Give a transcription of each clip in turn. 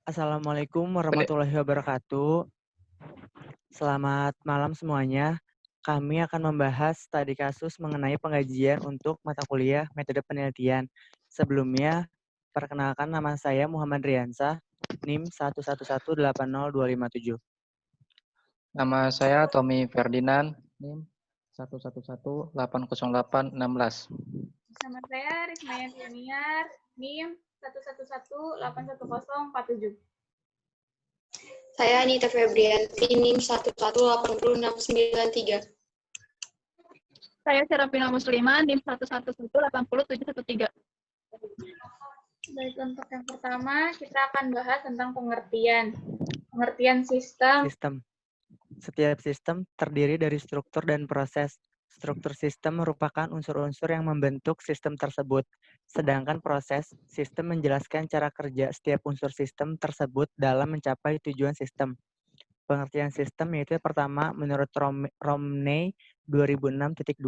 Assalamualaikum Pada warahmatullahi wabarakatuh. Selamat malam semuanya. Kami akan membahas studi kasus mengenai pengkajian untuk mata kuliah metode penelitian. Sebelumnya, perkenalkan nama saya Muhammad Riansah, NIM 111802557. Nama saya Tommy Ferdinand, NIM 111808616. Nama saya Rismaya Tianiar, NIM 111811047. Saya Anita Febrianti, NIM 1180693. Saya Serafina Muslimah, NIM 111800713. Baik, untuk yang pertama kita akan bahas tentang pengertian. Pengertian sistem. Setiap sistem terdiri dari struktur dan proses. Struktur sistem merupakan unsur-unsur yang membentuk sistem tersebut. Sedangkan proses sistem menjelaskan cara kerja setiap unsur sistem tersebut dalam mencapai tujuan sistem. Pengertian sistem yaitu pertama menurut Romney 2006.2.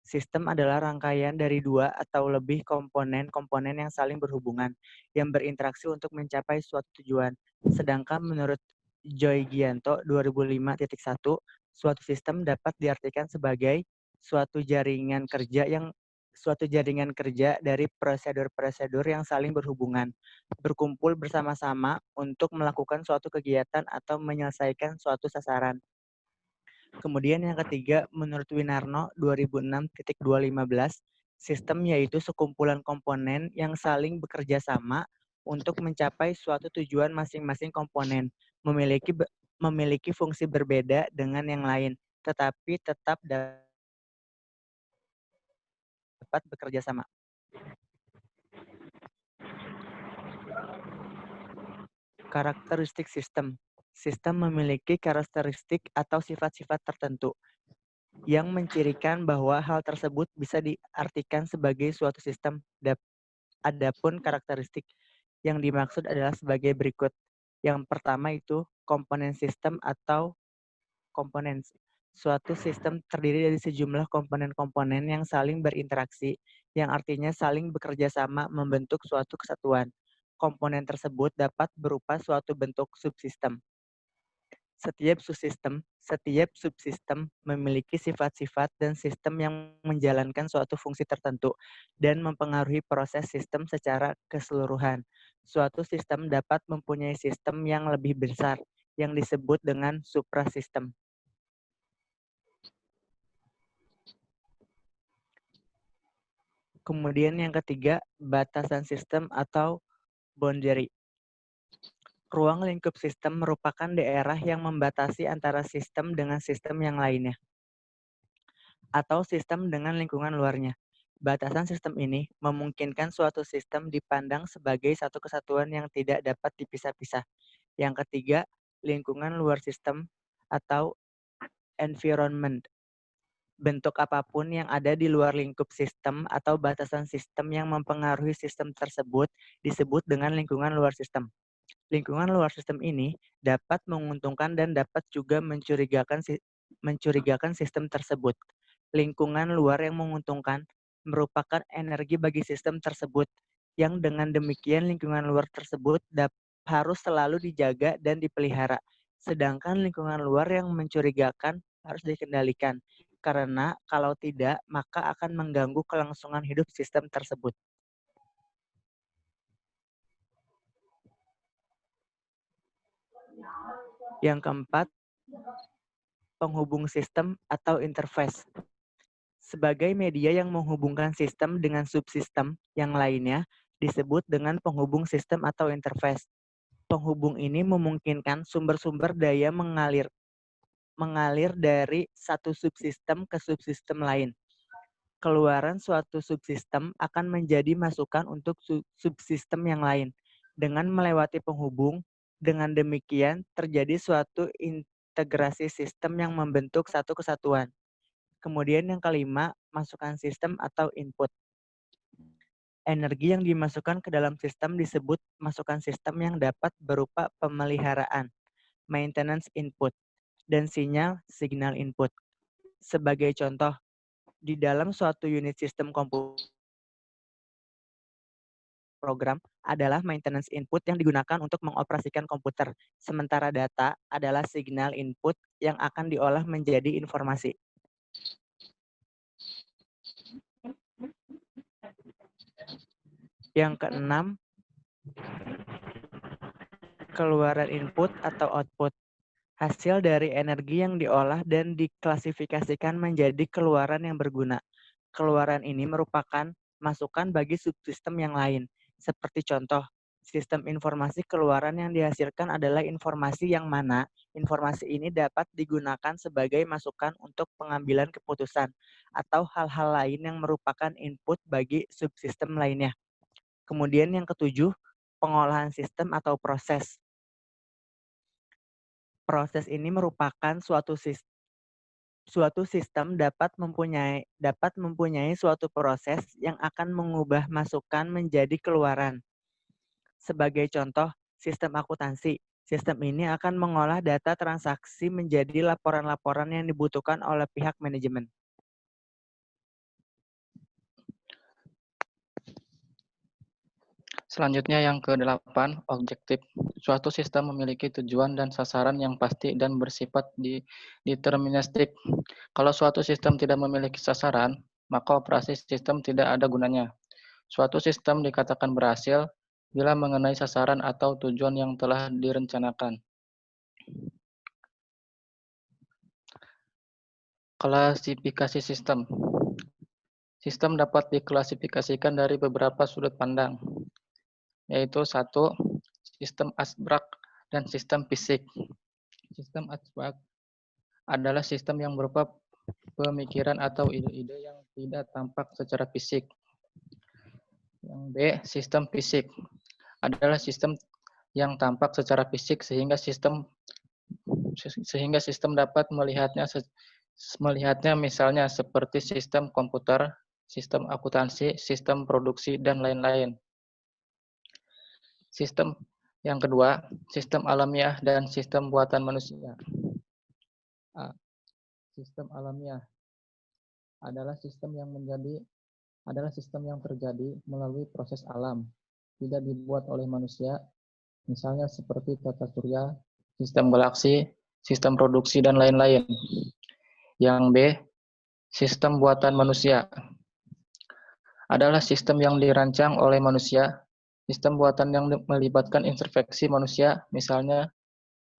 Sistem adalah rangkaian dari dua atau lebih komponen-komponen yang saling berhubungan, yang berinteraksi untuk mencapai suatu tujuan. Sedangkan menurut Joy Gianto 2005.1, suatu sistem dapat diartikan sebagai suatu jaringan kerja dari prosedur-prosedur yang saling berhubungan, berkumpul bersama-sama untuk melakukan suatu kegiatan atau menyelesaikan suatu sasaran. Kemudian yang ketiga, menurut Winarno 2006.215, sistem yaitu sekumpulan komponen yang saling bekerja sama untuk mencapai suatu tujuan masing-masing komponen, memiliki fungsi berbeda dengan yang lain, tetapi tetap dapat bekerja sama. Karakteristik sistem. Sistem memiliki karakteristik atau sifat-sifat tertentu yang mencirikan bahwa hal tersebut bisa diartikan sebagai suatu sistem. Adapun karakteristik yang dimaksud adalah sebagai berikut. Yang pertama itu komponen sistem atau komponen. Suatu sistem terdiri dari sejumlah komponen-komponen yang saling berinteraksi, yang artinya saling bekerja sama membentuk suatu kesatuan. Komponen tersebut dapat berupa suatu bentuk subsistem. Setiap subsistem memiliki sifat-sifat dan sistem yang menjalankan suatu fungsi tertentu dan mempengaruhi proses sistem secara keseluruhan. Suatu sistem dapat mempunyai sistem yang lebih besar yang disebut dengan suprasistem. Kemudian yang ketiga, batasan sistem atau boundary. Ruang lingkup sistem merupakan daerah yang membatasi antara sistem dengan sistem yang lainnya, atau sistem dengan lingkungan luarnya. Batasan sistem ini memungkinkan suatu sistem dipandang sebagai satu kesatuan yang tidak dapat dipisah-pisah. Yang ketiga, lingkungan luar sistem atau environment. Bentuk apapun yang ada di luar lingkup sistem atau batasan sistem yang mempengaruhi sistem tersebut disebut dengan lingkungan luar sistem. Lingkungan luar sistem ini dapat menguntungkan dan dapat juga mencurigakan sistem tersebut. Lingkungan luar yang menguntungkan merupakan energi bagi sistem tersebut, yang dengan demikian lingkungan luar tersebut harus selalu dijaga dan dipelihara. Sedangkan lingkungan luar yang mencurigakan harus dikendalikan, karena kalau tidak, maka akan mengganggu kelangsungan hidup sistem tersebut. Yang keempat, penghubung sistem atau interface. Sebagai media yang menghubungkan sistem dengan subsistem yang lainnya, disebut dengan penghubung sistem atau interface. Penghubung ini memungkinkan sumber-sumber daya mengalir dari satu subsistem ke subsistem lain. Keluaran suatu subsistem akan menjadi masukan untuk subsistem yang lain. Dengan melewati penghubung, dengan demikian terjadi suatu integrasi sistem yang membentuk satu kesatuan. Kemudian yang kelima, masukan sistem atau input. Energi yang dimasukkan ke dalam sistem disebut masukan sistem yang dapat berupa pemeliharaan, maintenance input, dan signal input. Sebagai contoh, di dalam suatu unit sistem komputer program adalah maintenance input yang digunakan untuk mengoperasikan komputer, sementara data adalah signal input yang akan diolah menjadi informasi. Yang keenam, keluaran input atau output. Hasil dari energi yang diolah dan diklasifikasikan menjadi keluaran yang berguna. Keluaran ini merupakan masukan bagi subsistem yang lain. Seperti contoh, sistem informasi keluaran yang dihasilkan adalah informasi yang mana informasi ini dapat digunakan sebagai masukan untuk pengambilan keputusan atau hal-hal lain yang merupakan input bagi subsistem lainnya. Kemudian yang ketujuh, pengolahan sistem atau proses. Proses ini merupakan suatu sistem dapat mempunyai suatu proses yang akan mengubah masukan menjadi keluaran. Sebagai contoh, sistem akuntansi. Sistem ini akan mengolah data transaksi menjadi laporan-laporan yang dibutuhkan oleh pihak manajemen. Selanjutnya yang ke-8, objektif. Suatu sistem memiliki tujuan dan sasaran yang pasti dan bersifat deterministik. Kalau suatu sistem tidak memiliki sasaran, maka operasi sistem tidak ada gunanya. Suatu sistem dikatakan berhasil bila mengenai sasaran atau tujuan yang telah direncanakan. Klasifikasi sistem. Sistem dapat diklasifikasikan dari beberapa sudut pandang, yaitu 1. Sistem abstrak dan sistem fisik. Sistem abstrak adalah sistem yang berupa pemikiran atau ide-ide yang tidak tampak secara fisik. Yang B, sistem fisik adalah sistem yang tampak secara fisik sehingga sistem dapat melihatnya misalnya seperti sistem komputer, sistem akuntansi, sistem produksi, dan lain-lain. Sistem yang kedua, sistem alamiah dan sistem buatan manusia. A. Sistem alamiah adalah sistem yang terjadi melalui proses alam, tidak dibuat oleh manusia, misalnya seperti tata surya, sistem galaksi, sistem produksi, dan lain-lain. Yang B, sistem buatan manusia adalah sistem yang dirancang oleh manusia. Sistem buatan yang melibatkan intervensi manusia, misalnya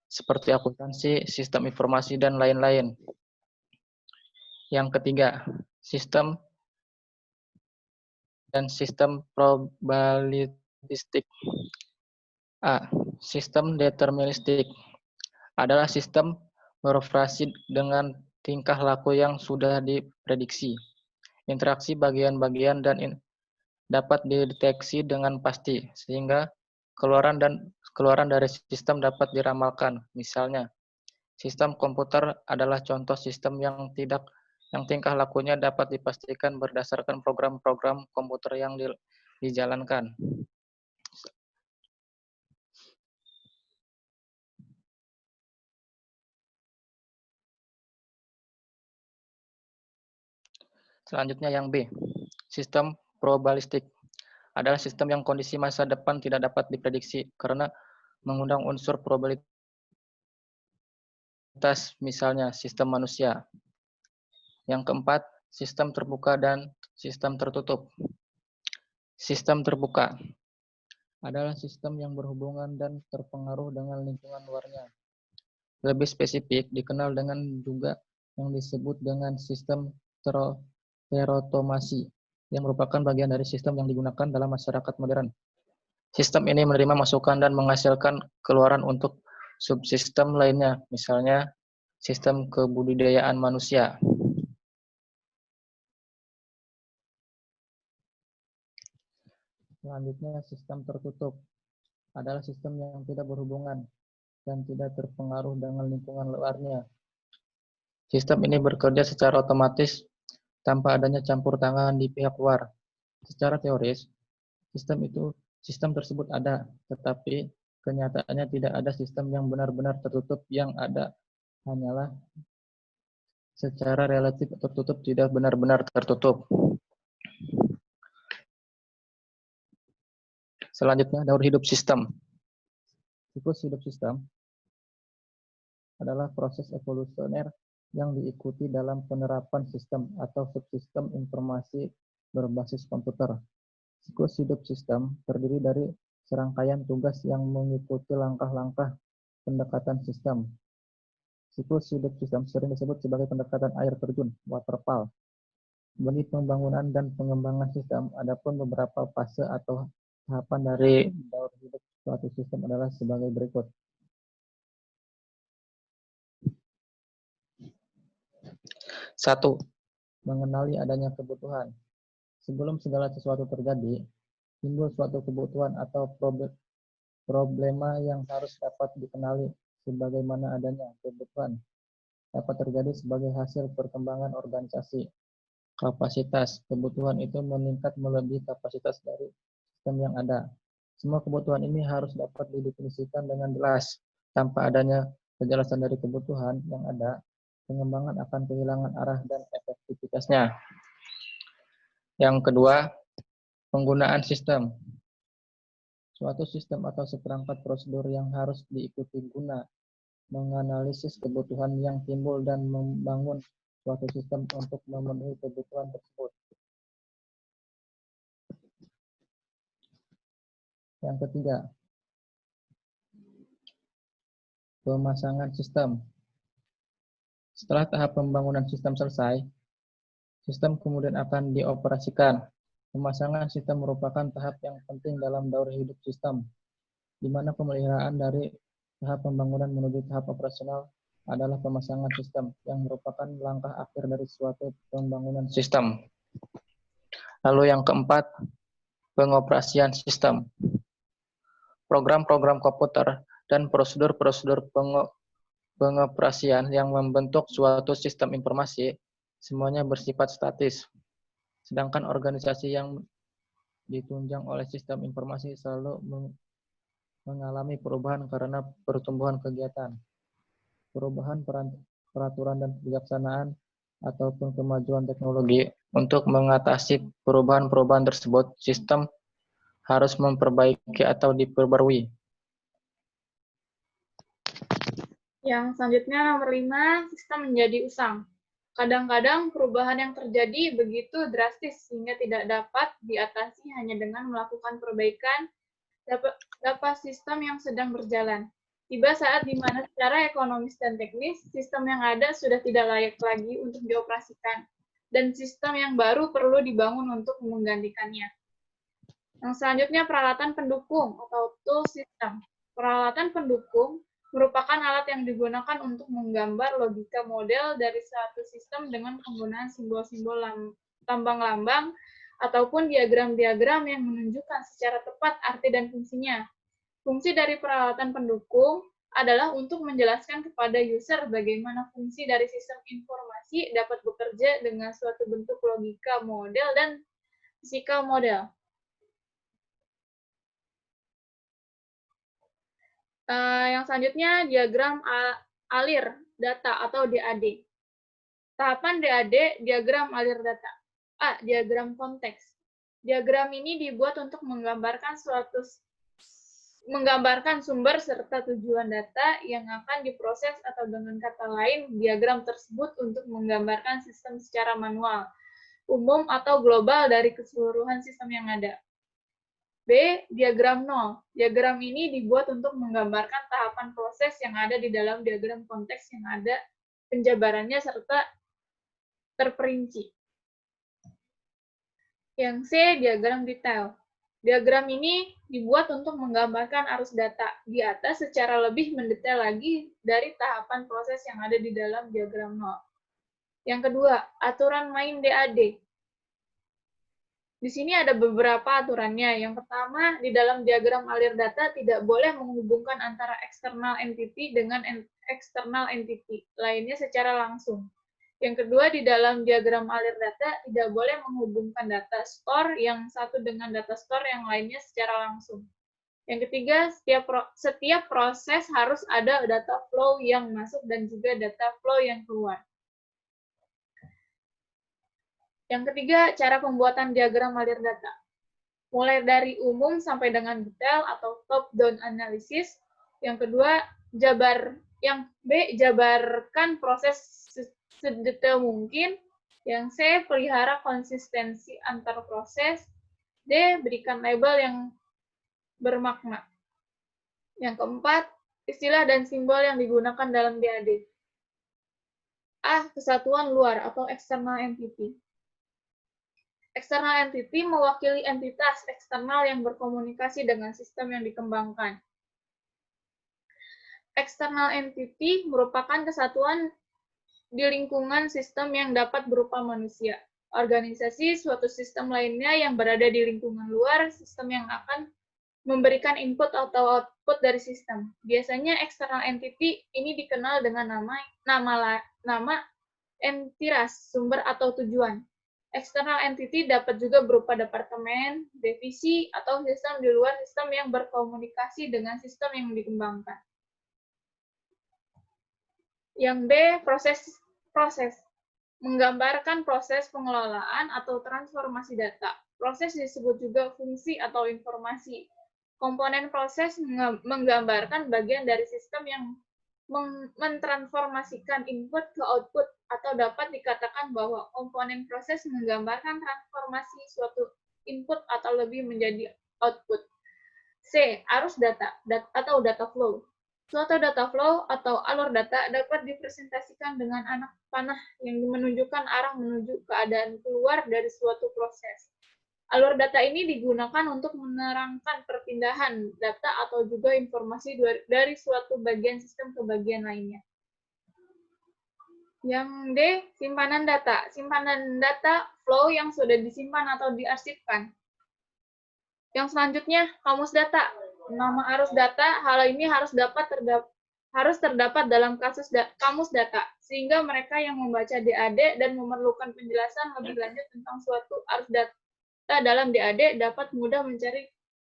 seperti akuntansi, sistem informasi, dan lain-lain. Yang ketiga, sistem dan sistem probabilistik. A. Sistem deterministik adalah sistem beroperasi dengan tingkah laku yang sudah diprediksi. Interaksi bagian-bagian dan dapat dideteksi dengan pasti, sehingga keluaran dari sistem dapat diramalkan. Misalnya, sistem komputer adalah contoh sistem yang tingkah lakunya dapat dipastikan berdasarkan program-program komputer yang dijalankan. Selanjutnya yang B, sistem probabilistik adalah sistem yang kondisi masa depan tidak dapat diprediksi karena mengundang unsur probabilitas, misalnya sistem manusia. Yang keempat, sistem terbuka dan sistem tertutup. Sistem terbuka adalah sistem yang berhubungan dan terpengaruh dengan lingkungan luarnya. Lebih spesifik, dikenal dengan juga yang disebut dengan sistem terotomasi, yang merupakan bagian dari sistem yang digunakan dalam masyarakat modern. Sistem ini menerima masukan dan menghasilkan keluaran untuk subsistem lainnya, misalnya sistem kebudidayaan manusia. Selanjutnya, sistem tertutup adalah sistem yang tidak berhubungan dan tidak terpengaruh dengan lingkungan luarnya. Sistem ini bekerja secara otomatis tanpa adanya campur tangan di pihak luar. Secara teoris, sistem tersebut ada, tetapi kenyataannya tidak ada sistem yang benar-benar tertutup. Yang ada hanyalah secara relatif tertutup, tidak benar-benar tertutup. Selanjutnya, daur hidup sistem. Siklus hidup sistem adalah proses evolusioner yang diikuti dalam penerapan sistem atau subsistem informasi berbasis komputer. Siklus hidup sistem terdiri dari serangkaian tugas yang mengikuti langkah-langkah pendekatan sistem. Siklus hidup sistem sering disebut sebagai pendekatan air terjun, waterfall. Bagi pembangunan dan pengembangan sistem, adapun beberapa fase atau tahapan dari daur hidup suatu sistem adalah sebagai berikut. 1. Mengenali adanya kebutuhan. Sebelum segala sesuatu terjadi, timbul suatu kebutuhan atau problema yang harus dapat dikenali. Sebagaimana adanya kebutuhan dapat terjadi sebagai hasil perkembangan organisasi. Kapasitas. Kebutuhan itu meningkat melebihi kapasitas dari sistem yang ada. Semua kebutuhan ini harus dapat didefinisikan dengan jelas. Tanpa adanya kejelasan dari kebutuhan yang ada, pengembangan akan kehilangan arah dan efektivitasnya. Yang kedua, penggunaan sistem. Suatu sistem atau seperangkat prosedur yang harus diikuti guna menganalisis kebutuhan yang timbul dan membangun suatu sistem untuk memenuhi kebutuhan tersebut. Yang ketiga, pemasangan sistem. Setelah tahap pembangunan sistem selesai, sistem kemudian akan dioperasikan. Pemasangan sistem merupakan tahap yang penting dalam daur hidup sistem, di mana pemeliharaan dari tahap pembangunan menuju tahap operasional adalah pemasangan sistem, yang merupakan langkah akhir dari suatu pembangunan sistem. Lalu yang keempat, pengoperasian sistem. Program-program komputer dan prosedur-prosedur pengoperasian yang membentuk suatu sistem informasi semuanya bersifat statis. Sedangkan organisasi yang ditunjang oleh sistem informasi selalu mengalami perubahan karena pertumbuhan kegiatan, perubahan peraturan dan kebijaksanaan, ataupun kemajuan teknologi. Untuk mengatasi perubahan-perubahan tersebut, sistem harus memperbaiki atau diperbarui. Yang selanjutnya nomor 5, sistem menjadi usang. Kadang-kadang perubahan yang terjadi begitu drastis sehingga tidak dapat diatasi hanya dengan melakukan perbaikan dapat sistem yang sedang berjalan. Tiba saat di mana secara ekonomis dan teknis, sistem yang ada sudah tidak layak lagi untuk dioperasikan, dan sistem yang baru perlu dibangun untuk menggantikannya. Yang selanjutnya peralatan pendukung atau tool system. Peralatan pendukung merupakan alat yang digunakan untuk menggambar logika model dari suatu sistem dengan penggunaan simbol-simbol lambang-lambang ataupun diagram-diagram yang menunjukkan secara tepat arti dan fungsinya. Fungsi dari peralatan pendukung adalah untuk menjelaskan kepada user bagaimana fungsi dari sistem informasi dapat bekerja dengan suatu bentuk logika model dan fisikal model. Yang selanjutnya, diagram alir data atau DAD. Tahapan DAD, diagram alir data. A. Diagram konteks. Diagram ini dibuat untuk menggambarkan sumber serta tujuan data yang akan diproses, atau dengan kata lain, diagram tersebut untuk menggambarkan sistem secara manual, umum atau global dari keseluruhan sistem yang ada. B. Diagram nol. Diagram ini dibuat untuk menggambarkan tahapan proses yang ada di dalam diagram konteks yang ada penjabarannya serta terperinci. Yang C. Diagram detail. Diagram ini dibuat untuk menggambarkan arus data di atas secara lebih mendetail lagi dari tahapan proses yang ada di dalam diagram nol. Yang kedua, aturan main DAD. Di sini ada beberapa aturannya. Yang pertama, di dalam diagram alir data tidak boleh menghubungkan antara external entity dengan external entity lainnya secara langsung. Yang kedua, di dalam diagram alir data tidak boleh menghubungkan data store yang satu dengan data store yang lainnya secara langsung. Yang ketiga, setiap proses harus ada data flow yang masuk dan juga data flow yang keluar. Yang ketiga, cara pembuatan diagram alir data. mulai dari umum sampai dengan detail atau top-down analysis. Yang kedua, yang B, jabarkan proses sedetail mungkin. Yang C, pelihara konsistensi antar proses. D, berikan label yang bermakna. Yang keempat, istilah dan simbol yang digunakan dalam DAD. A, kesatuan luar atau external entity. External entity mewakili entitas eksternal yang berkomunikasi dengan sistem yang dikembangkan. External entity merupakan kesatuan di lingkungan sistem yang dapat berupa manusia, organisasi, suatu sistem lainnya yang berada di lingkungan luar sistem yang akan memberikan input atau output dari sistem. Biasanya external entity ini dikenal dengan nama entitas, sumber atau tujuan. External entity dapat juga berupa departemen, divisi, atau sistem di luar sistem yang berkomunikasi dengan sistem yang dikembangkan. Yang B, proses. Menggambarkan proses pengelolaan atau transformasi data. Proses disebut juga fungsi atau informasi. Komponen proses menggambarkan bagian dari sistem yang mentransformasikan input ke output, atau dapat dikatakan bahwa komponen proses menggambarkan transformasi suatu input atau lebih menjadi output. C, arus data atau data flow. Suatu data flow atau alur data dapat dipresentasikan dengan anak panah yang menunjukkan arah menuju keadaan keluar dari suatu proses. Alur data ini digunakan untuk menerangkan perpindahan data atau juga informasi dari suatu bagian sistem ke bagian lainnya. Yang D, simpanan data. Simpanan data flow yang sudah disimpan atau diarsipkan. Yang selanjutnya, kamus data. Nama arus data, hal ini harus terdapat dalam kamus data, sehingga mereka yang membaca DAD dan memerlukan penjelasan lebih lanjut tentang suatu arus data dalam DAD dapat mudah mencari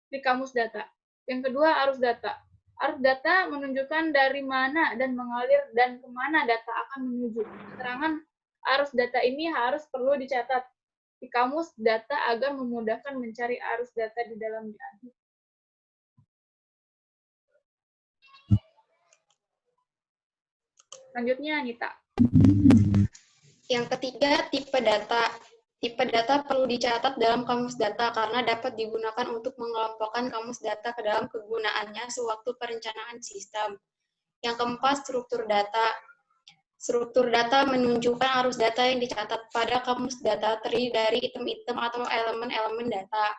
di kamus data. Yang kedua, arus data. Arus data menunjukkan dari mana dan mengalir dan kemana data akan menuju. Keterangan arus data ini perlu dicatat di kamus data agar memudahkan mencari arus data di dalam DAD. Selanjutnya, Anita. Yang ketiga, tipe data. Tipe data perlu dicatat dalam kamus data karena dapat digunakan untuk mengelompokkan kamus data ke dalam kegunaannya sewaktu perencanaan sistem. Yang keempat, struktur data. Struktur data menunjukkan arus data yang dicatat pada kamus data terdiri dari item-item atau elemen-elemen data.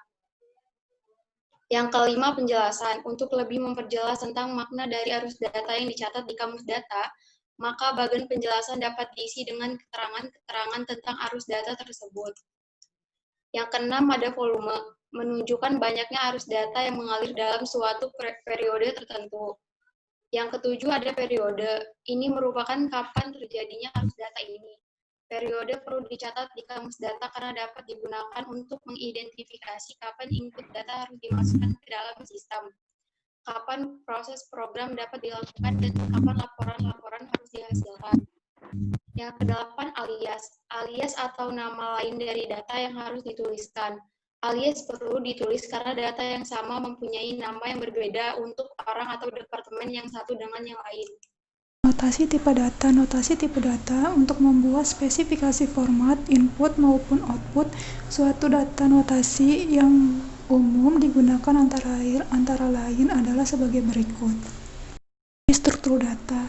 Yang kelima, penjelasan. Untuk lebih memperjelas tentang makna dari arus data yang dicatat di kamus data, maka bagian penjelasan dapat diisi dengan keterangan-keterangan tentang arus data tersebut. Yang keenam, ada volume, menunjukkan banyaknya arus data yang mengalir dalam suatu periode tertentu. Yang ketujuh, ada periode, ini merupakan kapan terjadinya arus data ini. Periode perlu dicatat di kamus data karena dapat digunakan untuk mengidentifikasi kapan input data harus dimasukkan ke dalam sistem, kapan proses program dapat dilakukan, dan kapan laporan-laporan harus dihasilkan. Yang kedelapan, alias. Alias atau nama lain dari data yang harus dituliskan. Alias perlu ditulis karena data yang sama mempunyai nama yang berbeda untuk orang atau departemen yang satu dengan yang lain. Notasi tipe data. Notasi tipe data untuk membuat spesifikasi format, input maupun output suatu data. Notasi yang umum digunakan antara lain adalah sebagai berikut. Struktur data.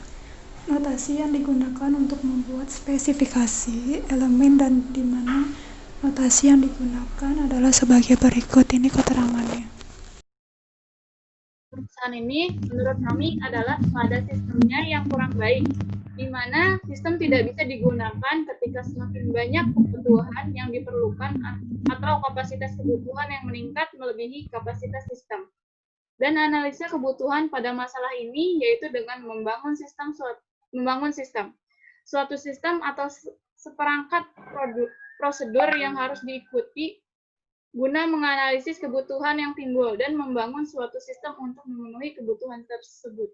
Notasi yang digunakan untuk membuat spesifikasi elemen dan di mana notasi yang digunakan adalah sebagai berikut. Ini keterangannya. Perusahaan ini menurut kami adalah pada sistemnya yang kurang baik, di mana sistem tidak bisa digunakan ketika semakin banyak kebutuhan yang diperlukan atau kapasitas kebutuhan yang meningkat melebihi kapasitas sistem. Dan analisa kebutuhan pada masalah ini yaitu dengan membangun sistem. Suatu sistem atau seperangkat prosedur yang harus diikuti guna menganalisis kebutuhan yang timbul dan membangun suatu sistem untuk memenuhi kebutuhan tersebut.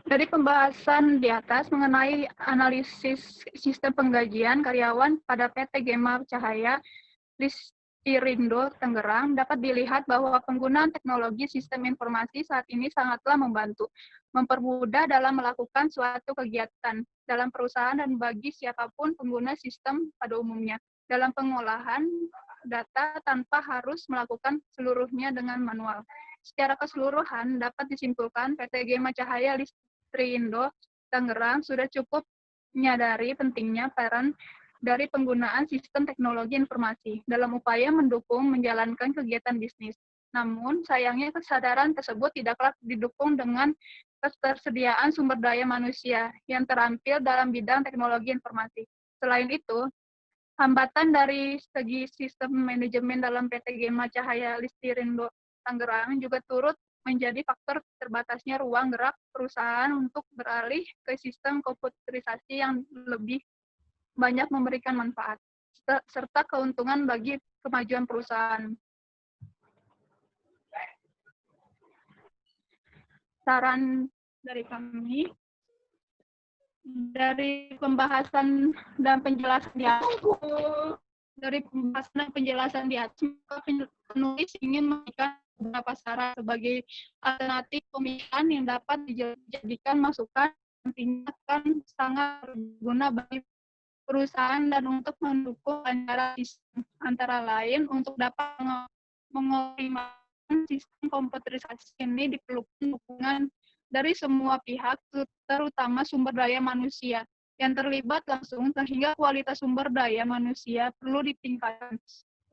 Dari pembahasan di atas mengenai analisis sistem penggajian karyawan pada PT Gema Cahaya Listirindo Tangerang, dapat dilihat bahwa penggunaan teknologi sistem informasi saat ini sangatlah mempermudah dalam melakukan suatu kegiatan dalam perusahaan dan bagi siapapun pengguna sistem pada umumnya, dalam pengolahan data tanpa harus melakukan seluruhnya dengan manual. Secara keseluruhan, dapat disimpulkan PT Gema Cahaya Listirindo Tangerang sudah cukup menyadari pentingnya peran dari penggunaan sistem teknologi informasi dalam upaya mendukung menjalankan kegiatan bisnis. Namun, sayangnya kesadaran tersebut tidaklah didukung dengan ketersediaan sumber daya manusia yang terampil dalam bidang teknologi informasi. Selain itu, hambatan dari segi sistem manajemen dalam PT Gema Cahaya Listirindo Tangerang juga turut menjadi faktor terbatasnya ruang gerak perusahaan untuk beralih ke sistem komputerisasi yang lebih banyak memberikan manfaat, serta keuntungan bagi kemajuan perusahaan. Saran dari kami, dari pembahasan dan penjelasan di atas, penulis ingin memberikan beberapa saran sebagai alternatif pemilihan yang dapat dijadikan masukan nantinya akan sangat berguna bagi perusahaan dan untuk mendukung antara lain untuk dapat mengoptimalkan sistem komputerisasi ini diperlukan dukungan dari semua pihak, terutama sumber daya manusia yang terlibat langsung, sehingga kualitas sumber daya manusia perlu ditingkatkan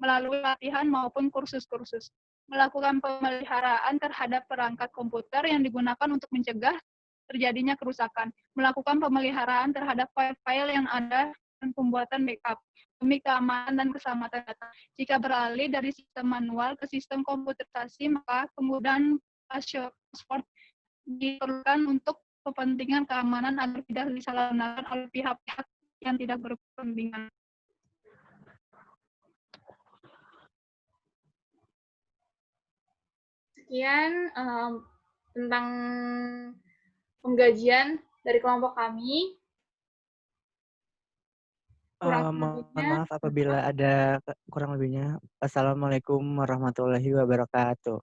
melalui latihan maupun kursus-kursus. Melakukan pemeliharaan terhadap perangkat komputer yang digunakan untuk mencegah terjadinya kerusakan. Melakukan pemeliharaan terhadap file-file yang ada dan pembuatan backup demi keamanan dan keselamatan data. Jika beralih dari sistem manual ke sistem komputerisasi, maka penggunaan password diperlukan untuk kepentingan keamanan agar tidak disalahgunakan oleh pihak-pihak yang tidak berkepentingan. Sekian tentang penggajian dari kelompok kami. Mohon maaf apabila ada kurang lebihnya. Assalamualaikum warahmatullahi wabarakatuh.